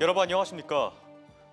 여러분 안녕하십니까?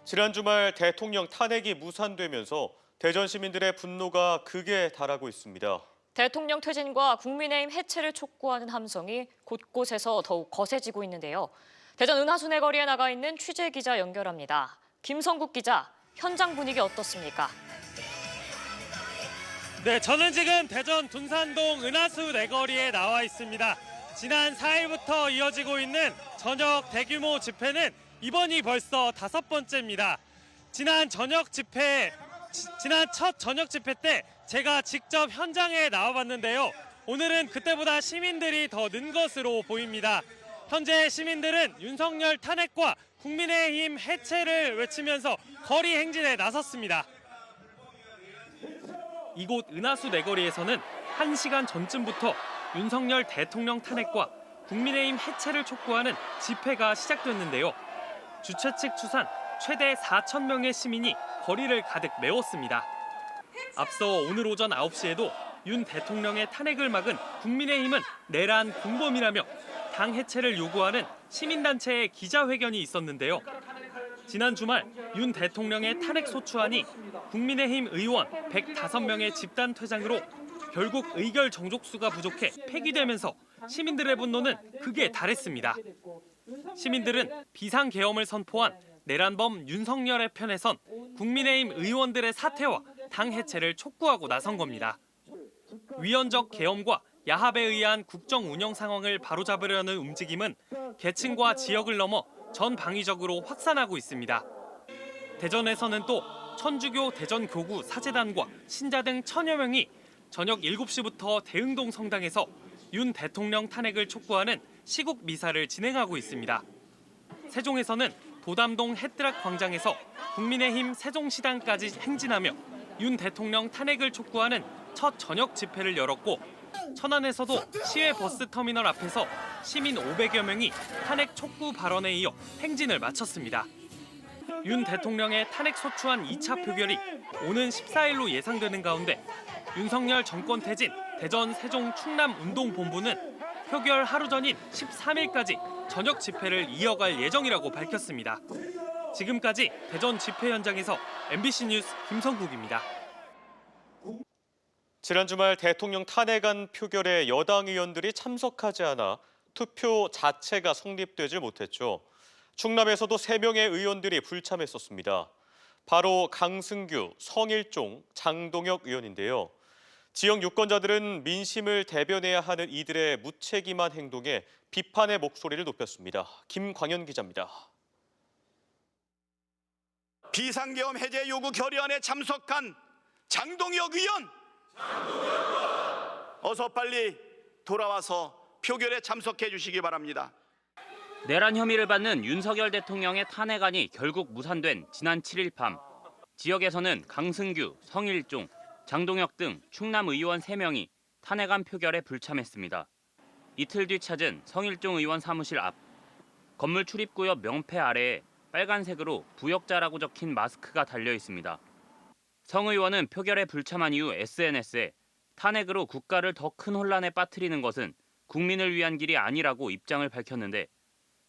지난 주말 대통령 탄핵이 무산되면서 대전 시민들의 분노가 극에 달하고 있습니다. 대통령 퇴진과 국민의힘 해체를 촉구하는 함성이 곳곳에서 더욱 거세지고 있는데요. 대전 은하순회 거리에 나가 있는 취재기자 연결합니다. 김성국 기자, 현장 분위기 어떻습니까? 네, 저는 지금 대전 둔산동 은하수 내거리에 나와 있습니다. 지난 4일부터 이어지고 있는 저녁 대규모 집회는 이번이 벌써 5번째입니다. 지난 첫 저녁 집회 때 제가 직접 현장에 나와봤는데요. 오늘은 그때보다 시민들이 더 는 것으로 보입니다. 현재 시민들은 윤석열 탄핵과 국민의힘 해체를 외치면서 거리 행진에 나섰습니다. 이곳 은하수 내거리에서는 1시간 전쯤부터 윤석열 대통령 탄핵과 국민의힘 해체를 촉구하는 집회가 시작됐는데요. 주최 측 추산 최대 4,000명의 시민이 거리를 가득 메웠습니다. 앞서 오늘 오전 9시에도 윤 대통령의 탄핵을 막은 국민의힘은 내란 공범이라며 당 해체를 요구하는 시민단체의 기자회견이 있었는데요. 지난 주말 윤 대통령의 탄핵 소추안이 국민의힘 의원 105명의 집단 퇴장으로 결국 의결 정족수가 부족해 폐기되면서 시민들의 분노는 극에 달했습니다. 시민들은 비상계엄을 선포한 내란범 윤석열의 편에 선 국민의힘 의원들의 사퇴와 당 해체를 촉구하고 나선 겁니다. 위헌적 계엄과 야합에 의한 국정 운영 상황을 바로잡으려는 움직임은 계층과 지역을 넘어 전방위적으로 확산하고 있습니다. 대전에서는 또 천주교 대전교구 사제단과 신자 등 1,000여 명이 저녁 7시부터 대흥동 성당에서 윤 대통령 탄핵을 촉구하는 시국 미사를 진행하고 있습니다. 세종에서는 도담동 햇드락 광장에서 국민의힘 세종시당까지 행진하며 윤 대통령 탄핵을 촉구하는 첫 저녁 집회를 열었고, 천안에서도 시외 버스터미널 앞에서 시민 500여 명이 탄핵 촉구 발언에 이어 행진을 마쳤습니다. 윤 대통령의 탄핵 소추안 2차 표결이 오는 14일로 예상되는 가운데 윤석열 정권 퇴진 대전 세종 충남 운동본부는 표결 하루 전인 13일까지 저녁 집회를 이어갈 예정이라고 밝혔습니다. 지금까지 대전 집회 현장에서 MBC 뉴스 김성국입니다. 지난 주말 대통령 탄핵안 표결에 여당 의원들이 참석하지 않아 투표 자체가 성립되지 못했죠. 충남에서도 3명의 의원들이 불참했었습니다. 바로 강승규, 성일종, 장동혁 의원인데요. 지역 유권자들은 민심을 대변해야 하는 이들의 무책임한 행동에 비판의 목소리를 높였습니다. 김광현 기자입니다. 비상계엄 해제 요구 결의안에 참석한 장동혁 의원, 어서 빨리 돌아와서 표결에 참석해 주시기 바랍니다. 내란 혐의를 받는 윤석열 대통령의 탄핵안이 결국 무산된 지난 7일 밤, 지역에서는 강승규, 성일종, 장동혁 등 충남 의원 3명이 탄핵안 표결에 불참했습니다. 이틀 뒤 찾은 성일종 의원 사무실 앞, 건물 출입구옆 명패 아래에 빨간색으로 부역자라고 적힌 마스크가 달려 있습니다. 성 의원은 표결에 불참한 이후 SNS에 탄핵으로 국가를 더 큰 혼란에 빠뜨리는 것은 국민을 위한 길이 아니라고 입장을 밝혔는데,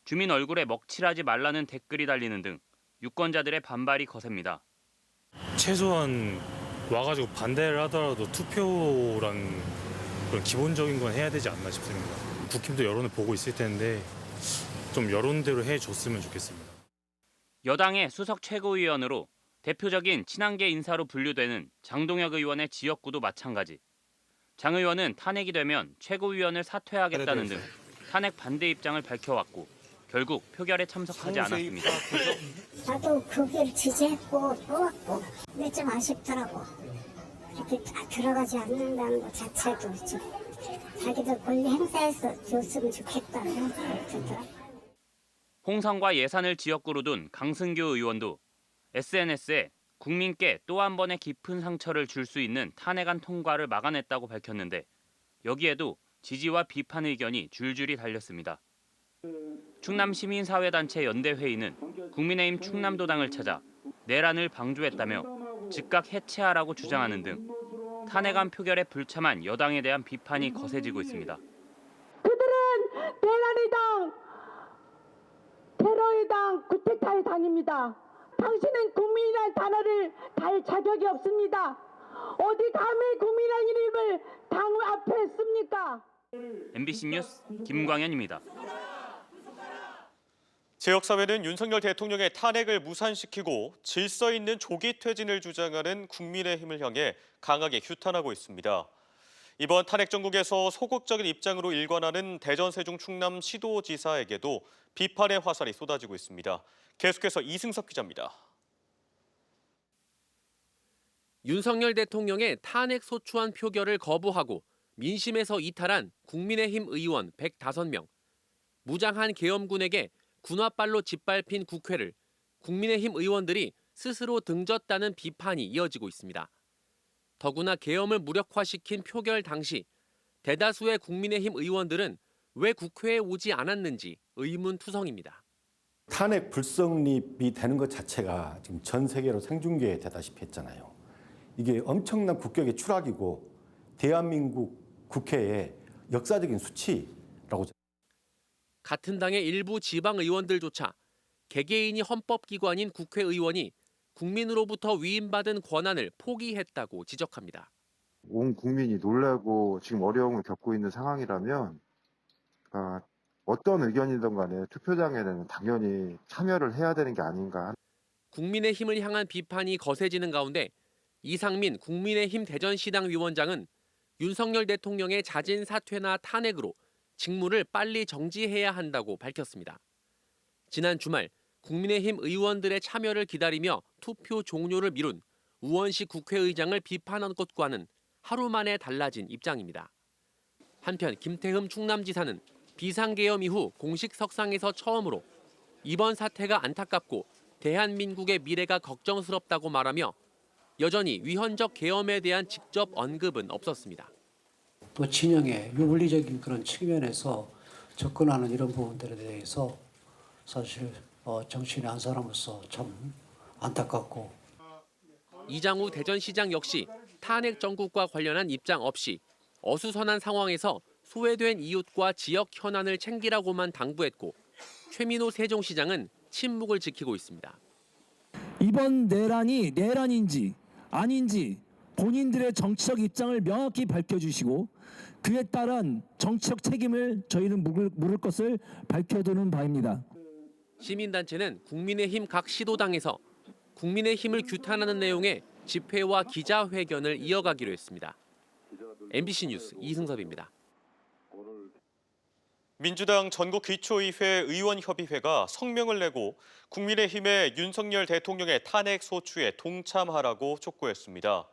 주민 얼굴에 먹칠하지 말라는 댓글이 달리는 등 유권자들의 반발이 거셉니다. 최소한 와가지고 반대를 하더라도 투표란 그런 기본적인 건 해야 되지 않나 싶습니다. 국힘도 여론을 보고 있을 텐데 좀 여론대로 해줬으면 좋겠습니다. 여당의 수석 최고위원으로 대표적인 친한계 인사로 분류되는 장동혁 의원의 지역구도 마찬가지. 장 의원은 탄핵이 되면 최고위원을 사퇴하겠다는 등 탄핵 반대 입장을 밝혀왔고 결국 표결에 참석하지 않았습니다. 나도 거기를 지지했고 뽑았고 근데 좀 아쉽더라고. 이렇게 다 들어가지 않는다는 것 자체도 좀 자기들 권리 행사해서 줬으면 좋겠다 생각이 들더라고. 홍성과 예산을 지역구로 둔 강승규 의원도 SNS에 국민께 또 한 번의 깊은 상처를 줄 수 있는 탄핵안 통과를 막아냈다고 밝혔는데, 여기에도 지지와 비판 의견이 줄줄이 달렸습니다. 충남 시민사회단체 연대회의는 국민의힘 충남도당을 찾아 내란을 방조했다며 즉각 해체하라고 주장하는 등 탄핵안 표결에 불참한 여당에 대한 비판이 거세지고 있습니다. 그들은 내란이다, 테러야. 국회의당 구태타의 당입니다. 당신은 국민이라는 단어를 달 자격이 없습니다. 어디 감히 국민의 이름을 당 앞에 씁니까? MBC 뉴스 김광현입니다. 지역사회는 윤석열 대통령의 탄핵을 무산시키고 질서 있는 조기 퇴진을 주장하는 국민의힘을 향해 강하게 규탄하고 있습니다. 이번 탄핵 정국에서 소극적인 입장으로 일관하는 대전, 세종, 충남 시도지사에게도 비판의 화살이 쏟아지고 있습니다. 계속해서 이승섭 기자입니다. 윤석열 대통령의 탄핵 소추안 표결을 거부하고 민심에서 이탈한 국민의힘 의원 105명. 무장한 계엄군에게 군화발로 짓밟힌 국회를 국민의힘 의원들이 스스로 등졌다는 비판이 이어지고 있습니다. 더구나 계엄을 무력화시킨 표결 당시 대다수의 국민의힘 의원들은 왜 국회에 오지 않았는지 의문투성입니다. 탄핵 불성립이 되는 것 자체가 지금 전 세계로 생중계되다시피 했잖아요. 이게 엄청난 국격의 추락이고 대한민국 국회의 역사적인 수치라고. 같은 당의 일부 지방 의원들조차 개개인이 헌법기관인 국회의원이 국민으로부터 위임받은 권한을 포기했다고 지적합니다. 온 국민이 놀라고 지금 어려움을 겪고 있는 상황이라면 어떤 의견이든 간에 투표장에는 당연히 참여를 해야 되는 게 아닌가. 국민의힘을 향한 비판이 거세지는 가운데 이상민 국민의힘 대전시당 위원장은 윤석열 대통령의 자진 사퇴나 탄핵으로 직무를 빨리 정지해야 한다고 밝혔습니다. 지난 주말 국민의힘 의원들의 참여를 기다리며 투표 종료를 미룬 우원식 국회의장을 비판한 것과는 하루 만에 달라진 입장입니다. 한편 김태흠 충남지사는 비상계엄 이후 공식 석상에서 처음으로 이번 사태가 안타깝고 대한민국의 미래가 걱정스럽다고 말하며 여전히 위헌적 계엄에 대한 직접 언급은 없었습니다. 또 진영의 윤리적인 그런 측면에서 접근하는 이런 부분들에 대해서 사실 정치인의 한 사람으로서 참 안타깝고. 이장우 대전시장 역시 탄핵 정국과 관련한 입장 없이 어수선한 상황에서 소외된 이웃과 지역 현안을 챙기라고만 당부했고 최민호 세종시장은 침묵을 지키고 있습니다. 이번 내란이 내란인지 아닌지 본인들의 정치적 입장을 명확히 밝혀주시고 그에 따른 정치적 책임을 저희는 물을 것을 밝혀두는 바입니다. 시민단체는 국민의힘 각 시도당에서 국민의힘을 규탄하는 내용의 집회와 기자회견을 이어가기로 했습니다. MBC 뉴스 이승섭입니다. 민주당 전국기초의회 의원협의회가 성명을 내고 국민의힘의 윤석열 대통령의 탄핵 소추에 동참하라고 촉구했습니다.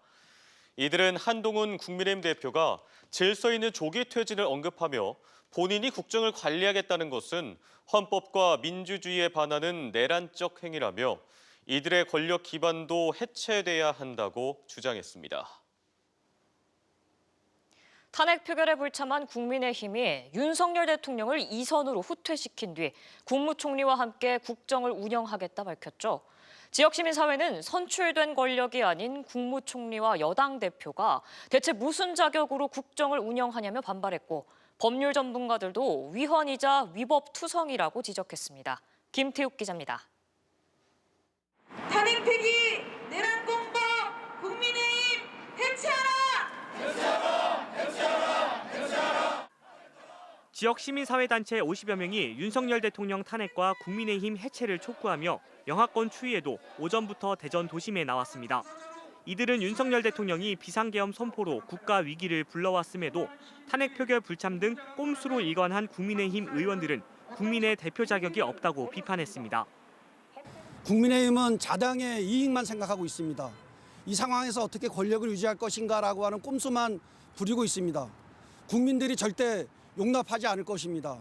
이들은 한동훈 국민의힘 대표가 질서 있는 조기 퇴진을 언급하며 본인이 국정을 관리하겠다는 것은 헌법과 민주주의에 반하는 내란적 행위라며 이들의 권력 기반도 해체돼야 한다고 주장했습니다. 탄핵 표결에 불참한 국민의힘이 윤석열 대통령을 이선으로 후퇴시킨 뒤 국무총리와 함께 국정을 운영하겠다 밝혔죠. 지역시민사회는 선출된 권력이 아닌 국무총리와 여당 대표가 대체 무슨 자격으로 국정을 운영하냐며 반발했고 법률 전문가들도 위헌이자 위법투성이라고 지적했습니다. 김태욱 기자입니다. 탄핵 폐기, 내란 공범, 국민의힘 해체하라! 지역 시민사회단체 50여 명이 윤석열 대통령 탄핵과 국민의힘 해체를 촉구하며 영하권 추위에도 오전부터 대전 도심에 나왔습니다. 이들은 윤석열 대통령이 비상계엄 선포로 국가 위기를 불러왔음에도 탄핵 표결 불참 등 꼼수로 일관한 국민의힘 의원들은 국민의 대표 자격이 없다고 비판했습니다. 국민의힘은 자당의 이익만 생각하고 있습니다. 이 상황에서 어떻게 권력을 유지할 것인가라고 하는 꼼수만 부리고 있습니다. 국민들이 절대 용납하지 않을 것입니다.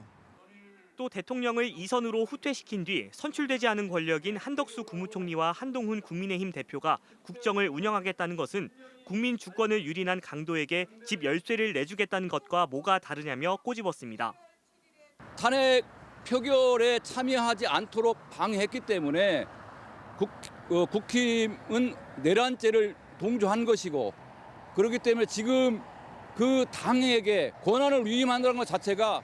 또 대통령을 이선으로 후퇴시킨 뒤 선출되지 않은 권력인 한덕수 국무총리와 한동훈 국민의힘 대표가 국정을 운영하겠다는 것은 국민 주권을 유린한 강도에게 집 열쇠를 내주겠다는 것과 뭐가 다르냐며 꼬집었습니다. 탄핵 표결에 참여하지 않도록 방해했기 때문에 국힘은 내란죄를 동조한 것이고 그렇기 때문에 지금 그 당에게 권한을 위임한다는 것 자체가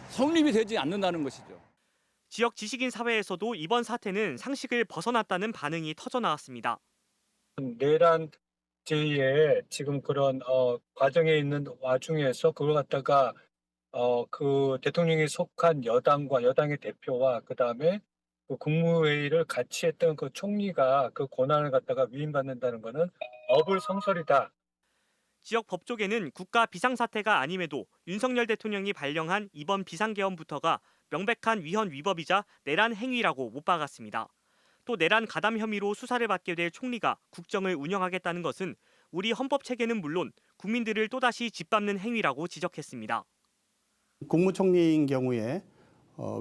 성립이 되지 않는다는 것이죠. 지역 지식인 사회에서도 이번 사태는 상식을 벗어났다는 반응이 터져 나왔습니다. 내란 제의에 지금 그런 과정에 있는 와중에서 그걸 갖다가 그 대통령이 속한 여당과 여당의 대표와 그다음에 그 국무회의를 같이 했던 그 총리가 그 권한을 갖다가 위임받는다는 것은 어불성설이다. 지역 법조계는 국가 비상사태가 아님에도 윤석열 대통령이 발령한 이번 비상계엄부터가 명백한 위헌 위법이자 내란 행위라고 못 박았습니다. 또 내란 가담 혐의로 수사를 받게 될 총리가 국정을 운영하겠다는 것은 우리 헌법 체계는 물론 국민들을 또다시 짓밟는 행위라고 지적했습니다. 국무총리인 경우에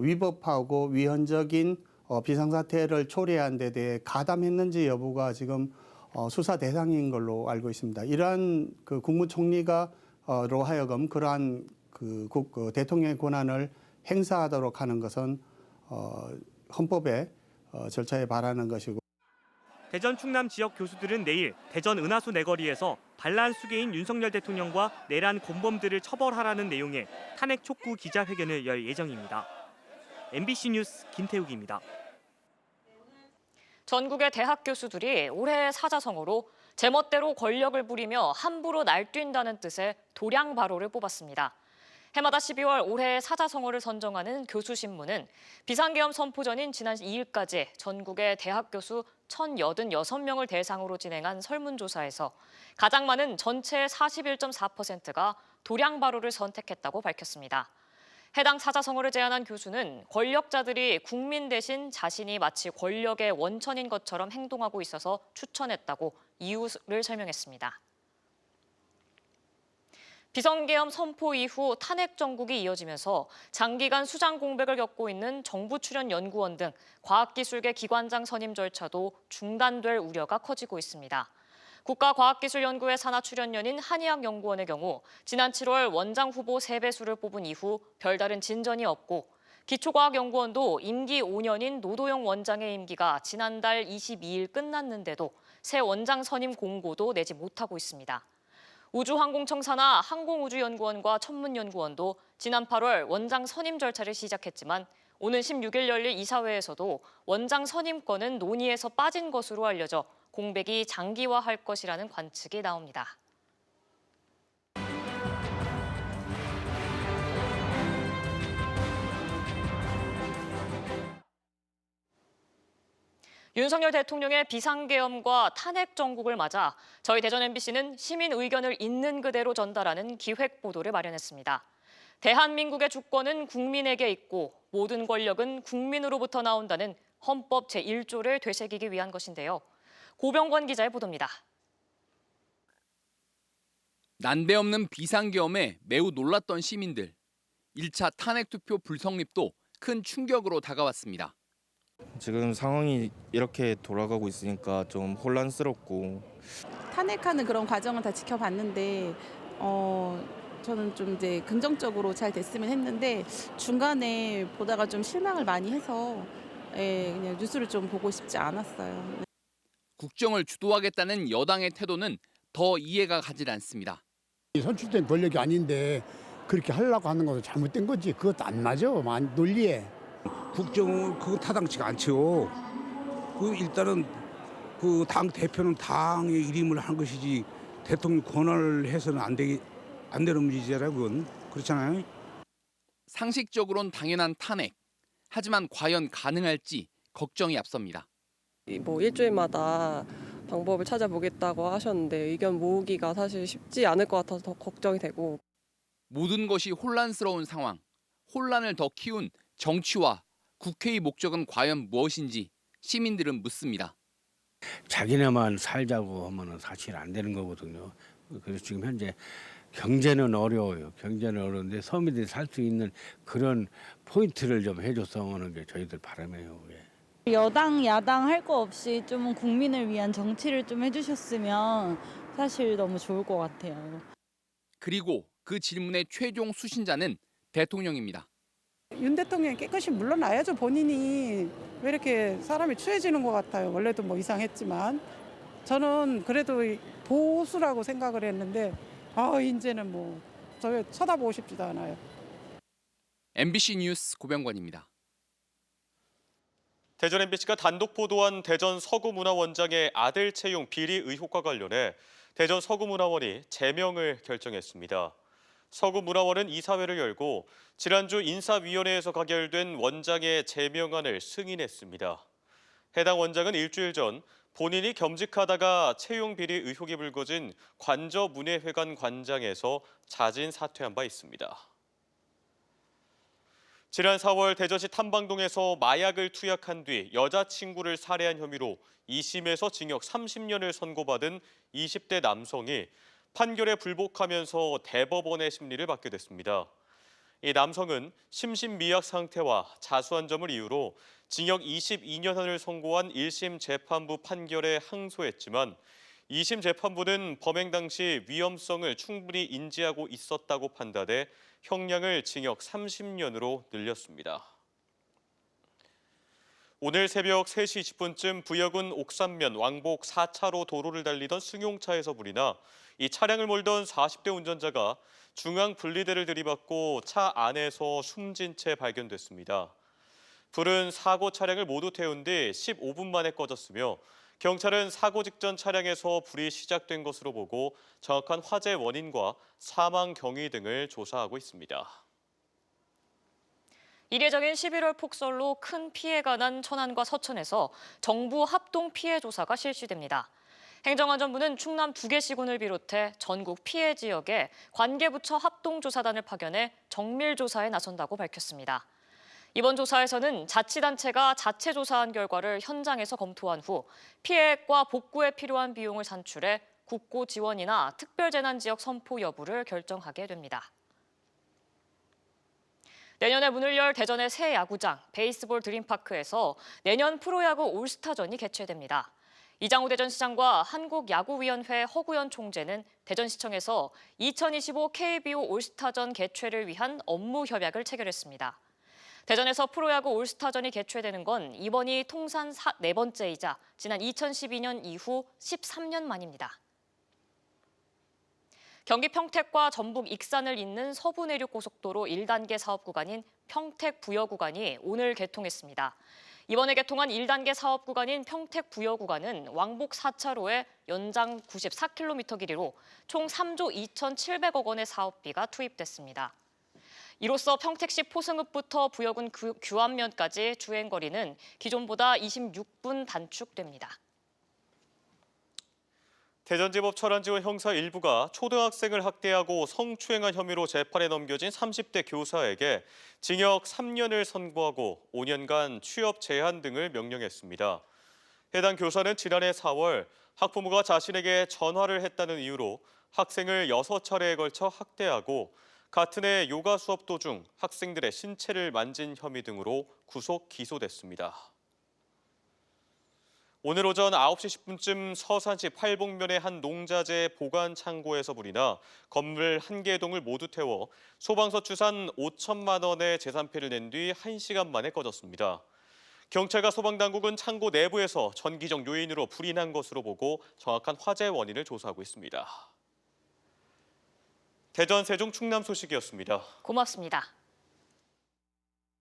위법하고 위헌적인 비상사태를 초래한 데 대해 가담했는지 여부가 지금 수사 대상인 걸로 알고 있습니다. 이러한 그 국무총리가로 하여금 그러한 그 대통령의 권한을 행사하도록 하는 것은 헌법의 절차에 반하는 것이고. 대전 충남 지역 교수들은 내일 대전 은하수 내거리에서 반란 수괴인 윤석열 대통령과 내란 공범들을 처벌하라는 내용의 탄핵 촉구 기자회견을 열 예정입니다. MBC 뉴스 김태욱입니다. 전국의 대학 교수들이 올해의 사자성어로 제멋대로 권력을 부리며 함부로 날뛴다는 뜻의 도량바로를 뽑았습니다. 해마다 12월 올해의 사자성어를 선정하는 교수신문은 비상계엄 선포 전인 지난 2일까지 전국의 대학 교수 1,086명을 대상으로 진행한 설문조사에서 가장 많은 전체의 41.4%가 도량바로를 선택했다고 밝혔습니다. 해당 사자성어를 제안한 교수는 권력자들이 국민 대신 자신이 마치 권력의 원천인 것처럼 행동하고 있어서 추천했다고 이유를 설명했습니다. 비상계엄 선포 이후 탄핵 정국이 이어지면서 장기간 수장 공백을 겪고 있는 정부 출연 연구원 등 과학기술계 기관장 선임 절차도 중단될 우려가 커지고 있습니다. 국가과학기술연구회 산하 출연연인 한의학연구원의 경우 지난 7월 원장 후보 3배수를 뽑은 이후 별다른 진전이 없고 기초과학연구원도 임기 5년인 노도영 원장의 임기가 지난달 22일 끝났는데도 새 원장 선임 공고도 내지 못하고 있습니다. 우주항공청 산하 항공우주연구원과 천문연구원도 지난 8월 원장 선임 절차를 시작했지만 오는 16일 열릴 이사회에서도 원장 선임권은 논의에서 빠진 것으로 알려져 공백이 장기화할 것이라는 관측이 나옵니다. 윤석열 대통령의 비상계엄과 탄핵 정국을 맞아 저희 대전 MBC는 시민 의견을 있는 그대로 전달하는 기획 보도를 마련했습니다. 대한민국의 주권은 국민에게 있고 모든 권력은 국민으로부터 나온다는 헌법 제1조를 되새기기 위한 것인데요. 고병권 기자의 보도입니다. 난데없는 비상계엄에 매우 놀랐던 시민들. 1차 탄핵 투표 불성립도 큰 충격으로 다가왔습니다. 지금 상황이 이렇게 돌아가고 있으니까 좀 혼란스럽고 탄핵하는 그런 과정을 다 지켜봤는데 저는 좀 이제 긍정적으로 잘 됐으면 했는데 중간에 보다가 좀 실망을 많이 해서 그냥 뉴스를 좀 보고 싶지 않았어요. 국정을 주도하겠다는 여당의 태도는 더 이해가 가질 않습니다. 선출된 권력이 아닌데 그렇게 하려고 하는 것은 잘못된 거지. 그것도 안 맞아. 논리에. 국정은 그거 타당치가 않죠. 그 일단은 그 당 대표는 당의 일임을 한 것이지 대통령 권한을 해서는 안 되는 문제잖아요. 그건 그렇잖아요. 상식적으론 당연한 탄핵. 하지만 과연 가능할지 걱정이 앞섭니다. 뭐 일주일마다 방법을 찾아보겠다고 하셨는데 의견 모으기가 사실 쉽지 않을 것 같아서 더 걱정이 되고. 모든 것이 혼란스러운 상황. 혼란을 더 키운 정치와 국회의 목적은 과연 무엇인지 시민들은 묻습니다. 자기네만 살자고 하면 사실 안 되는 거거든요. 그래서 지금 현재 경제는 어려워요. 경제는 어려운데 서민들이 살 수 있는 그런 포인트를 좀 해줬으면 하는 게 저희들 바람이에요. 여당, 야당 할 거 없이 좀 국민을 위한 정치를 좀 해주셨으면 사실 너무 좋을 것 같아요. 그리고 그 질문의 최종 수신자는 대통령입니다. 윤 대통령이 깨끗이 물러나야죠. 본인이 왜 이렇게 사람이 추해지는 것 같아요. 원래도 뭐 이상했지만 저는 그래도 보수라고 생각을 했는데 이제는 뭐 저 쳐다보고 싶지도 않아요. MBC 뉴스 고병권입니다. 대전 MBC가 단독 보도한 대전 서구문화원장의 아들 채용 비리 의혹과 관련해 대전 서구문화원이 제명을 결정했습니다. 서구문화원은 이사회를 열고 지난주 인사위원회에서 가결된 원장의 제명안을 승인했습니다. 해당 원장은 일주일 전 본인이 겸직하다가 채용 비리 의혹이 불거진 관저문예회관 관장에서 자진 사퇴한 바 있습니다. 지난 4월 대전시 탐방동에서 마약을 투약한 뒤 여자친구를 살해한 혐의로 2심에서 징역 30년을 선고받은 20대 남성이 판결에 불복하면서 대법원의 심리를 받게 됐습니다. 이 남성은 심신미약 상태와 자수한 점을 이유로 징역 22년을 선고한 1심 재판부 판결에 항소했지만 2심 재판부는 범행 당시 위험성을 충분히 인지하고 있었다고 판단해 형량을 징역 30년으로 늘렸습니다. 오늘 새벽 3시 20분쯤 부여군 옥산면 왕복 4차로 도로를 달리던 승용차에서 불이 나 이 차량을 몰던 40대 운전자가 중앙 분리대를 들이받고 차 안에서 숨진 채 발견됐습니다. 불은 사고 차량을 모두 태운 뒤 15분 만에 꺼졌으며 경찰은 사고 직전 차량에서 불이 시작된 것으로 보고 정확한 화재 원인과 사망 경위 등을 조사하고 있습니다. 이례적인 11월 폭설로 큰 피해가 난 천안과 서천에서 정부 합동 피해 조사가 실시됩니다. 행정안전부는 충남 2개 시군을 비롯해 전국 피해 지역에 관계부처 합동조사단을 파견해 정밀조사에 나선다고 밝혔습니다. 이번 조사에서는 자치단체가 자체 조사한 결과를 현장에서 검토한 후 피해액과 복구에 필요한 비용을 산출해 국고 지원이나 특별재난지역 선포 여부를 결정하게 됩니다. 내년에 문을 열 대전의 새 야구장 베이스볼 드림파크에서 내년 프로야구 올스타전이 개최됩니다. 이장우 대전시장과 한국야구위원회 허구연 총재는 대전시청에서 2025 KBO 올스타전 개최를 위한 업무 협약을 체결했습니다. 대전에서 프로야구 올스타전이 개최되는 건 이번이 통산 4번째이자 지난 2012년 이후 13년 만입니다. 경기 평택과 전북 익산을 잇는 서부내륙고속도로 1단계 사업 구간인 평택 부여 구간이 오늘 개통했습니다. 이번에 개통한 1단계 사업 구간인 평택 부여 구간은 왕복 4차로에 연장 94km 길이로 총 3조 2,700억 원의 사업비가 투입됐습니다. 이로써 평택시 포승읍부터 부여군 규안면까지 주행거리는 기존보다 26분 단축됩니다. 대전지법 철안지원 형사 일부가 초등학생을 학대하고 성추행한 혐의로 재판에 넘겨진 30대 교사에게 징역 3년을 선고하고 5년간 취업 제한 등을 명령했습니다. 해당 교사는 지난해 4월 학부모가 자신에게 전화를 했다는 이유로 학생을 6차례에 걸쳐 학대하고 같은 해 요가 수업 도중 학생들의 신체를 만진 혐의 등으로 구속 기소됐습니다. 오늘 오전 9시 10분쯤 서산시 팔복면의 한 농자재 보관 창고에서 불이 나 건물 1개 동을 모두 태워 소방서 추산 5천만 원의 재산피해를 낸 뒤 1시간 만에 꺼졌습니다. 경찰과 소방당국은 창고 내부에서 전기적 요인으로 불이 난 것으로 보고 정확한 화재 원인을 조사하고 있습니다. 대전, 세종, 충남 소식이었습니다. 고맙습니다.